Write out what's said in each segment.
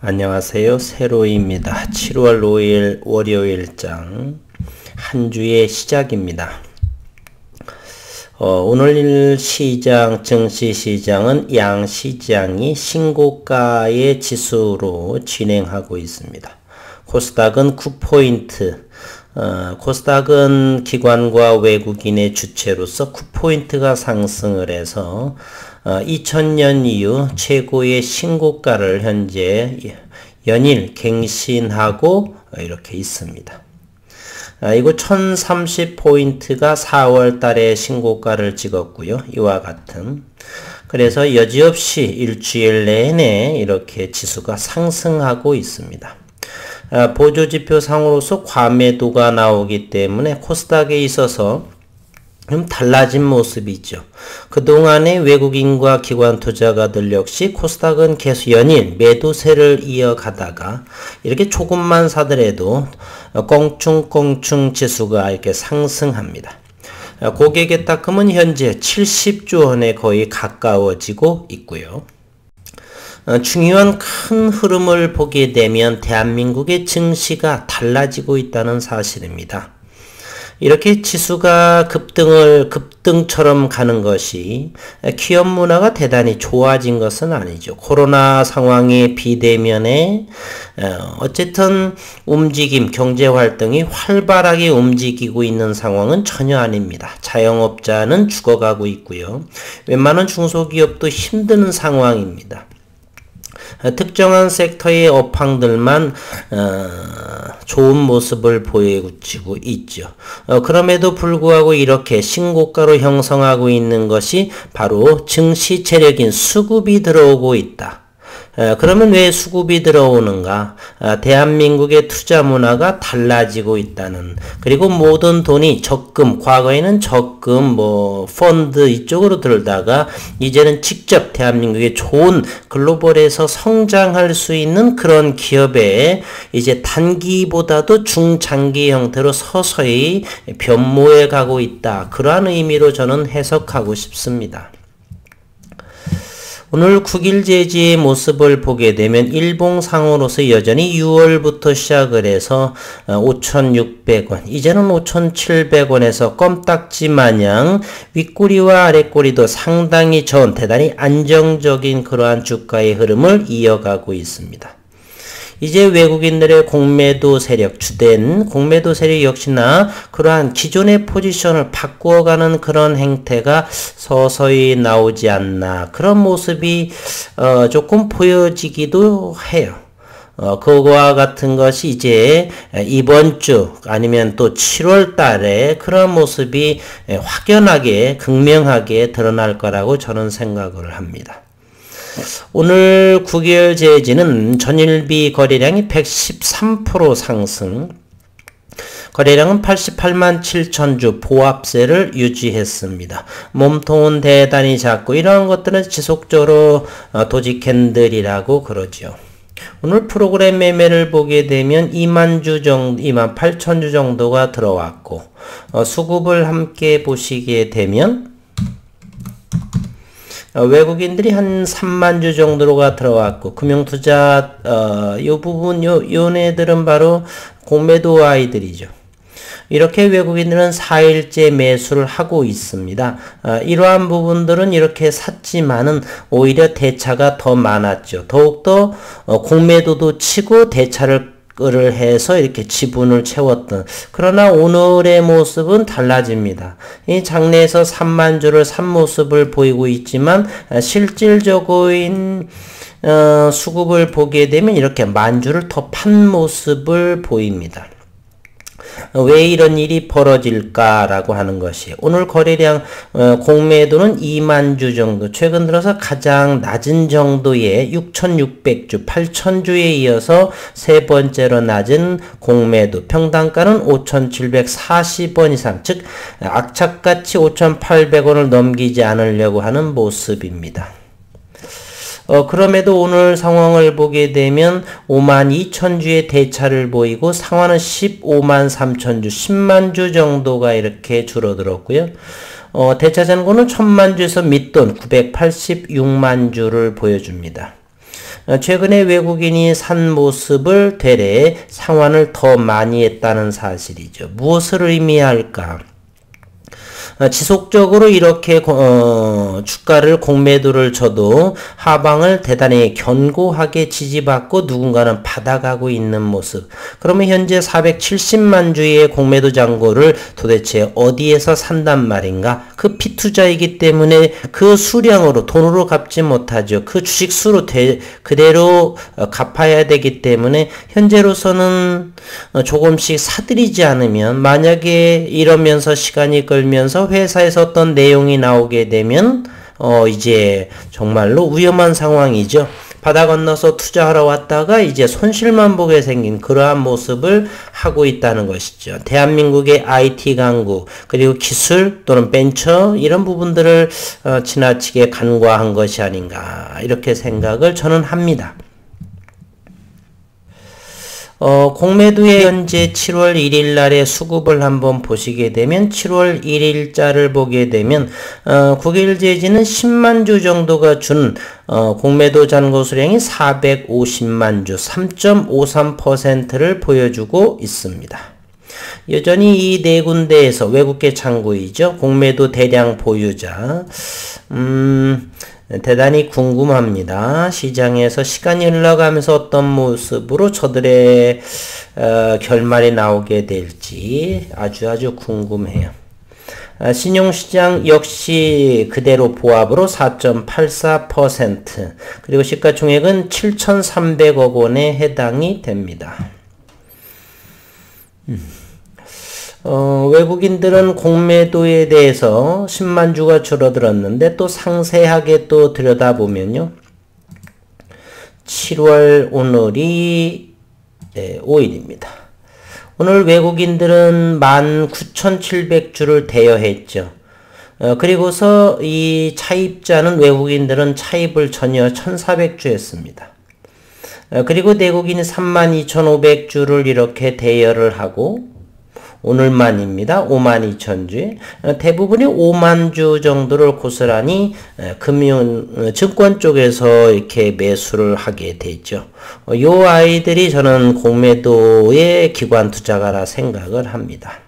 안녕하세요. 세로이입니다. 7월 5일 월요일장 한 주의 시작입니다. 오늘 시장, 증시시장은 양시장이 신고가의 지수로 진행하고 있습니다. 코스닥은 9포인트, 코스닥은 기관과 외국인의 주체로서 9포인트가 상승을 해서 2000년 이후 최고의 신고가를 현재 연일 갱신하고 이렇게 있습니다. 이거 1030포인트가 4월 달에 신고가를 찍었고요. 이와 같은. 그래서 여지없이 일주일 내내 이렇게 지수가 상승하고 있습니다. 보조지표 상으로서 과매도가 나오기 때문에 코스닥에 있어서 좀 달라진 모습이죠. 그동안의 외국인과 기관 투자가들 역시 코스닥은 계속 연일 매도세를 이어가다가 이렇게 조금만 사더라도 껑충껑충 지수가 이렇게 상승합니다. 고객의 닦음은 현재 70조 원에 거의 가까워지고 있고요. 중요한 큰 흐름을 보게 되면 대한민국의 증시가 달라지고 있다는 사실입니다. 이렇게 지수가 급등처럼 가는 것이 기업 문화가 대단히 좋아진 것은 아니죠. 코로나 상황에 비대면에 어쨌든 움직임, 경제활동이 활발하게 움직이고 있는 상황은 전혀 아닙니다. 자영업자는 죽어가고 있고요. 웬만한 중소기업도 힘든 상황입니다. 특정한 섹터의 업황들만 좋은 모습을 보여주고 있죠. 그럼에도 불구하고 이렇게 신고가로 형성하고 있는 것이 바로 증시 세력인 수급이 들어오고 있다. 그러면 왜 수급이 들어오는가? 대한민국의 투자 문화가 달라지고 있다는, 그리고 모든 돈이 적금, 과거에는 적금, 펀드 이쪽으로 들다가 이제는 직접 대한민국의 좋은 글로벌에서 성장할 수 있는 그런 기업에 이제 단기보다도 중장기 형태로 서서히 변모해 가고 있다. 그러한 의미로 저는 해석하고 싶습니다. 오늘 9일 제지의 모습을 보게 되면 일봉상으로서 여전히 6월부터 시작을 해서 5,600원, 이제는 5,700원에서 껌딱지 마냥 윗꼬리와 아랫꼬리도 상당히 좋은 대단히 안정적인 그러한 주가의 흐름을 이어가고 있습니다. 이제 외국인들의 공매도 세력, 주된 공매도 세력 역시나 그러한 기존의 포지션을 바꾸어가는 그런 행태가 서서히 나오지 않나, 그런 모습이 조금 보여지기도 해요. 그거와 같은 것이 이제 이번 주 아니면 또 7월 달에 그런 모습이 확연하게 극명하게 드러날 거라고 저는 생각을 합니다. 오늘 9개월 제지는 전일비 거래량이 113% 상승, 거래량은 88만 7천주 보합세를 유지했습니다. 몸통은 대단히 작고 이러한 것들은 지속적으로 도지 캔들이라고 그러죠. 오늘 프로그램 매매를 보게 되면 2만 주 정도, 2만 8천 주 정도가 들어왔고, 수급을 함께 보시게 되면 외국인들이 한 3만 주 정도가 들어왔고, 금융투자, 요 부분, 요네들은 바로 공매도 아이들이죠. 이렇게 외국인들은 4일째 매수를 하고 있습니다. 이러한 부분들은 이렇게 샀지만은 오히려 대차가 더 많았죠. 더욱더 공매도도 치고 대차를 해서 이렇게 지분을 채웠던, 그러나 오늘의 모습은 달라집니다. 이 장내에서 3만 주를 산 모습을 보이고 있지만 실질적인 수급을 보게 되면 이렇게 만 주를 더 판 모습을 보입니다. 왜 이런 일이 벌어질까라고 하는 것이, 오늘 거래량 공매도는 2만 주 정도, 최근 들어서 가장 낮은 정도의 6,600주, 8,000주에 이어서 세 번째로 낮은 공매도, 평단가는 5,740원 이상, 즉 악착같이 5,800원을 넘기지 않으려고 하는 모습입니다. 그럼에도 오늘 상황을 보게 되면 5만 2천 주의 대차를 보이고 상환은 15만 3천 주, 10만 주 정도가 이렇게 줄어들었고요. 대차 잔고는 1000만 주에서 밑돈 986만 주를 보여줍니다. 최근에 외국인이 산 모습을 되레 상환을 더 많이 했다는 사실이죠. 무엇을 의미할까? 지속적으로 이렇게 주가를 공매도를 줘도 하방을 대단히 견고하게 지지받고 누군가는 받아가고 있는 모습. 그러면 현재 470만 주의 공매도 잔고를 도대체 어디에서 산단 말인가? 그 피투자이기 때문에 그 수량으로 돈으로 갚지 못하죠. 그 주식 수로 그대로 갚아야 되기 때문에 현재로서는 조금씩 사들이지 않으면, 만약에 이러면서 시간이 끌면서 회사에서 어떤 내용이 나오게 되면 이제 정말로 위험한 상황이죠. 바다 건너서 투자하러 왔다가 이제 손실만 보게 생긴 그러한 모습을 하고 있다는 것이죠. 대한민국의 IT 강국, 그리고 기술 또는 벤처 이런 부분들을 지나치게 간과한 것이 아닌가, 이렇게 생각을 저는 합니다. 공매도의 현재 7월 1일 날의 수급을 한번 보시게 되면, 7월 1일자를 보게 되면 9일 재지는 10만 주 정도가 준 공매도 잔고 수량이 450만 주, 3.53%를 보여주고 있습니다. 여전히 이 네 군데에서 외국계 창구이죠. 공매도 대량 보유자. 대단히 궁금합니다. 시장에서 시간이 흘러가면서 어떤 모습으로 저들의 결말이 나오게 될지 아주 궁금해요. 신용시장 역시 그대로 보합으로 4.84%, 그리고 시가총액은 7,300억 원에 해당이 됩니다. 외국인들은 공매도에 대해서 10만 주가 줄어들었는데, 또 상세하게 또 들여다보면요, 7월 오늘이 5일입니다. 오늘 외국인들은 19,700주를 대여했죠. 그리고서 이 차입자는, 외국인들은 차입을 전혀 1,400주 했습니다. 그리고 내국인이 32,500주를 이렇게 대여를 하고, 오늘만입니다. 52,000주에 대부분이 5만 주 정도를 고스란히 증권 쪽에서 이렇게 매수를 하게 되죠. 요 아이들이 저는 공매도의 기관 투자가라 생각을 합니다.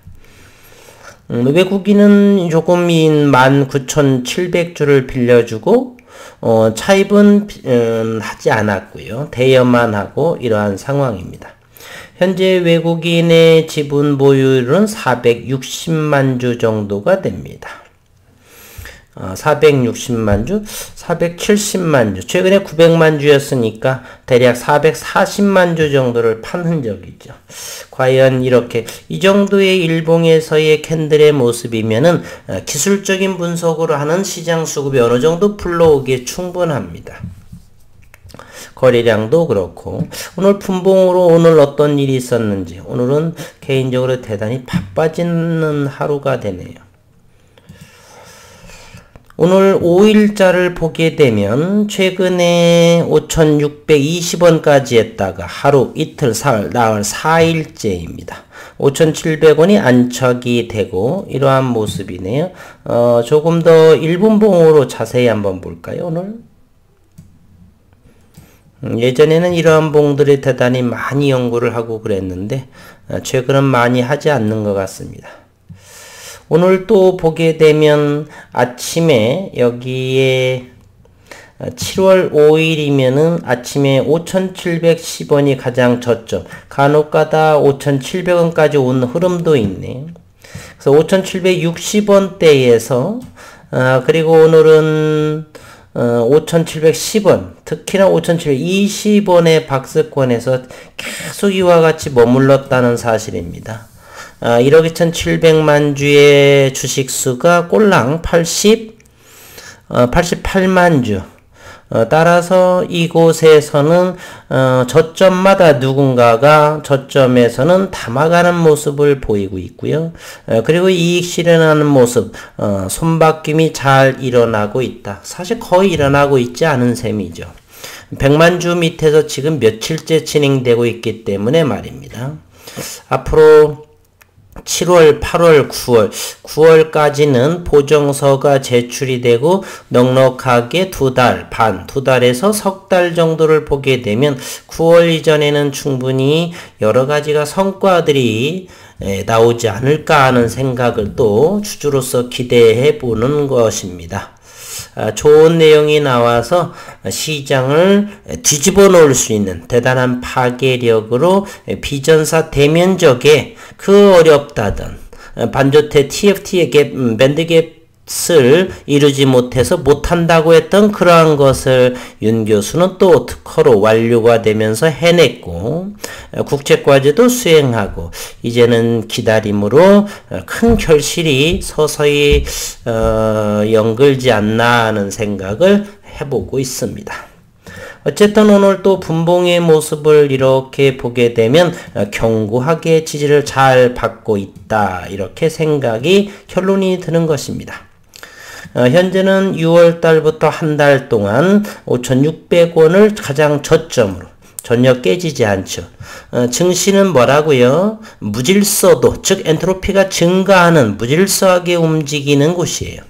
외국인은 조금인 19,700주를 빌려주고 차입은 하지 않았고요. 대여만 하고 이러한 상황입니다. 현재 외국인의 지분 보유율은 460만 주 정도가 됩니다. 460만 주, 470만 주, 최근에 900만 주였으니까 대략 440만 주 정도를 판 흔적이죠. 과연 이렇게 이 정도의 일봉에서의 캔들의 모습이면은 기술적인 분석으로 하는 시장 수급이 어느 정도 불러오기에 충분합니다. 거래량도 그렇고, 오늘 분봉으로 오늘 어떤 일이 있었는지, 오늘은 개인적으로 대단히 바빠지는 하루가 되네요. 오늘 5일자를 보게 되면 최근에 5,620원까지 했다가 하루, 이틀, 사흘, 나흘, 4일째입니다. 5,700원이 안착이 되고 이러한 모습이네요. 조금 더 1분봉으로 자세히 한번 볼까요, 오늘? 예전에는 이러한 봉들이 대단히 많이 연구를 하고 그랬는데 최근은 많이 하지 않는 것 같습니다. 오늘 또 보게 되면 아침에 여기에 7월 5일이면은 아침에 5,710원이 가장 저점, 간혹가다 5,700원까지 온 흐름도 있네. 그래서 5,760원대에서 그리고 오늘은 5,710원, 특히나 5,720원의 박스권에서 계속 이와 같이 머물렀다는 사실입니다. 1억 2,700만 주의 주식수가 꼴랑 88만 주. 따라서 이곳에서는 저점마다 누군가가 저점에서는 담아가는 모습을 보이고 있고요. 그리고 이익 실현하는 모습, 손바뀜이 잘 일어나고 있다. 사실 거의 일어나고 있지 않은 셈이죠. 100만 주 밑에서 지금 며칠째 진행되고 있기 때문에 말입니다. 앞으로 7월, 8월, 9월까지는 보정서가 제출이 되고 넉넉하게 2달 반, 2달에서 석 달 정도를 보게 되면 9월 이전에는 충분히 여러 가지가 성과들이 나오지 않을까 하는 생각을 또 주주로서 기대해 보는 것입니다. 좋은 내용이 나와서 시장을 뒤집어 놓을 수 있는 대단한 파괴력으로 비전사 대면적에 그 어렵다던 반도체 TFT의 밴드갭을 이루지 못해서 못한다고 했던 그러한 것을 윤 교수는 또 특허로 완료가 되면서 해냈고 국제과제도 수행하고 이제는 기다림으로 큰 결실이 서서히 연글지 않나 하는 생각을 해보고 있습니다. 어쨌든 오늘 또 분봉의 모습을 이렇게 보게 되면 견고하게 지지를 잘 받고 있다 이렇게 생각이 결론이 드는 것입니다. 현재는 6월 달부터 한 달 동안 5,600원을 가장 저점으로 전혀 깨지지 않죠. 증시는 뭐라고요? 무질서도, 즉 엔트로피가 증가하는 무질서하게 움직이는 곳이에요.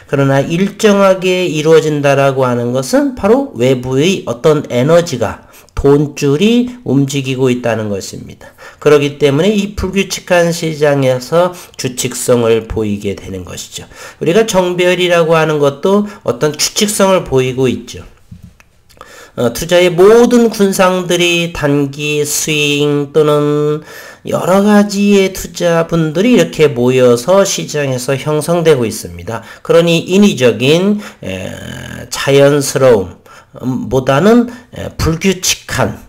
그러나 일정하게 이루어진다라고 하는 것은 바로 외부의 어떤 에너지가 돈줄이 움직이고 있다는 것입니다. 그렇기 때문에 이 불규칙한 시장에서 규칙성을 보이게 되는 것이죠. 우리가 정배열이라고 하는 것도 어떤 규칙성을 보이고 있죠. 투자의 모든 군상들이 단기 스윙 또는 여러 가지의 투자분들이 이렇게 모여서 시장에서 형성되고 있습니다. 그러니 인위적인 자연스러움 보다는 불규칙한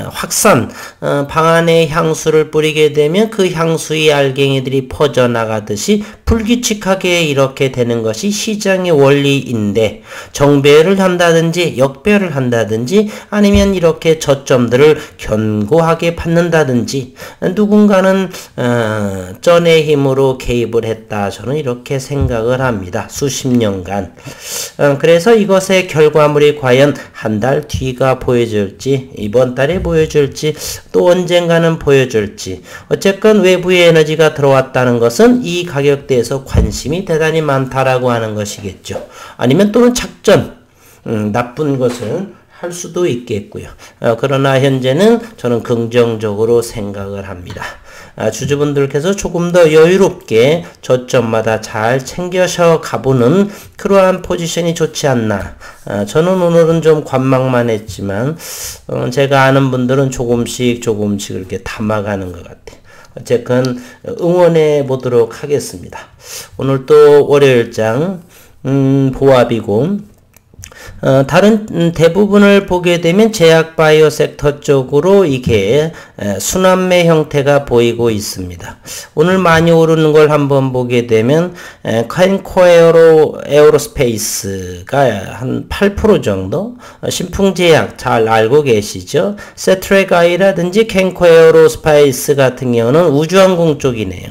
확산 방안의 향수를 뿌리게 되면 그 향수의 알갱이들이 퍼져나가듯이 불규칙하게 이렇게 되는 것이 시장의 원리인데 정배열을 한다든지 역배열을 한다든지 아니면 이렇게 저점들을 견고하게 받는다든지 누군가는 쩐의 힘으로 개입을 했다 저는 이렇게 생각을 합니다. 수십 년간 그래서 이것의 결과물이 과연 한 달 뒤가 보여줄지 이번 달에 보여줄지 또 언젠가는 보여줄지 어쨌건 외부의 에너지가 들어왔다는 것은 이 가격대에서 관심이 대단히 많다라고 하는 것이겠죠. 아니면 또는 작전 나쁜 것을 할 수도 있겠고요. 그러나 현재는 저는 긍정적으로 생각을 합니다. 주주분들께서 조금 더 여유롭게 저점마다 잘 챙겨서 가보는 그러한 포지션이 좋지 않나. 저는 오늘은 좀 관망만 했지만 제가 아는 분들은 조금씩 이렇게 담아가는 것 같아요. 어쨌건 응원해 보도록 하겠습니다. 오늘 또 월요일장 보합이고 다른 대부분을 보게 되면 제약바이오 섹터 쪽으로 이게 순환매 형태가 보이고 있습니다. 오늘 많이 오르는 걸 한번 보게 되면 캔코 에어로스페이스가 한 8% 정도 신풍제약 잘 알고 계시죠? 세트레가이라든지 캔코 에어로스페이스 같은 경우는 우주항공 쪽이네요.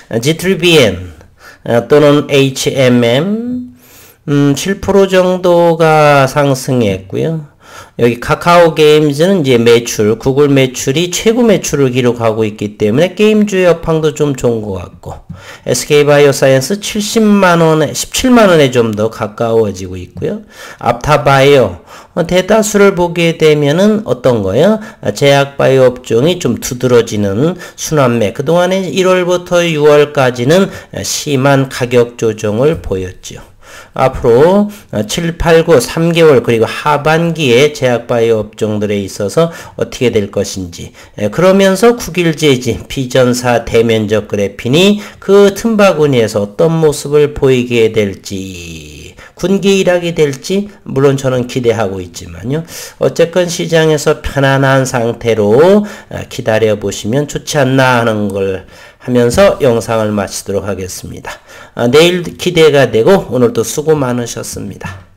G3BN 또는 HMM 7% 정도가 상승했고요. 여기 카카오 게임즈는 이제 매출, 구글 매출이 최고 매출을 기록하고 있기 때문에 게임주의 여팡도 좀 좋은 것 같고 SK바이오사이언스 70만원에, 17만원에 좀 더 가까워지고 있고요. 앞타바이오 대다수를 보게 되면은 어떤 거예요? 제약바이오 업종이 좀 두드러지는 순환매. 그동안에 1월부터 6월까지는 심한 가격 조정을 보였죠. 앞으로 7, 8, 9, 3개월 그리고 하반기에 제약바이오 업종들에 있어서 어떻게 될 것인지 그러면서 9일제지 비전사 대면적 그래핀이 그 틈바구니에서 어떤 모습을 보이게 될지 군기일하게 될지 물론 저는 기대하고 있지만요. 어쨌건 시장에서 편안한 상태로 기다려 보시면 좋지 않나 하는 걸 하면서 영상을 마치도록 하겠습니다. 내일 기대가 되고 오늘도 수고 많으셨습니다.